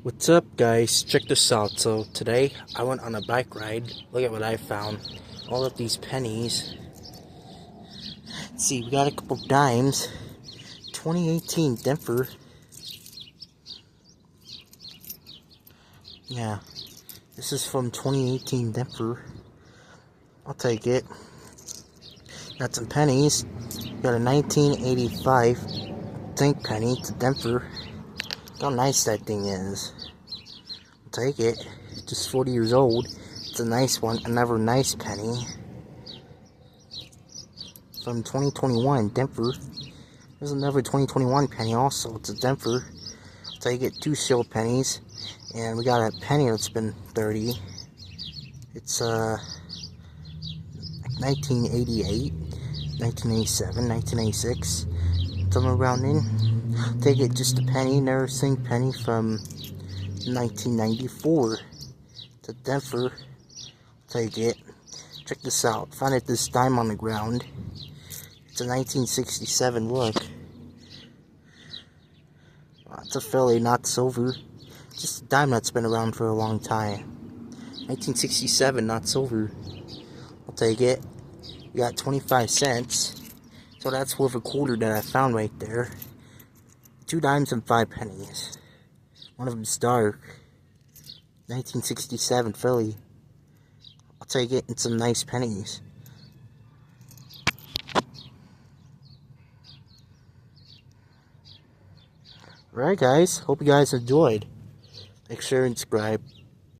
What's up, guys? Check this out. So today I went on a bike ride. Look at what I found. All of these pennies. Let's see, we got a couple dimes. 2018 Denver. Yeah, this is from 2018 Denver. I'll take it. Got some pennies. Got a 1985 Think penny to Denver. Look how nice that thing is. I'll take it. Just 40 years old. It's a nice one. Another nice penny. From 2021, Denver. There's another 2021 penny also. It's a Denver. I'll take it. 2 shield pennies. And we got a penny that's been 30. It's 1988, 1987, 1986. Somewhere around in. Take it, just a penny. Never seen penny from 1994 to Denver. Take it. Check this out. Found it this dime on the ground. It's a 1967 look. It's a Philly, not silver. Just a dime that's been around for a long time. 1967, not silver. I'll take it. We got 25 cents. So that's worth a quarter that I found right there. 2 dimes and 5 pennies. One of them's dark. 1967 Philly. I'll take it and some nice pennies. Alright guys, hope you guys enjoyed. Make sure and subscribe.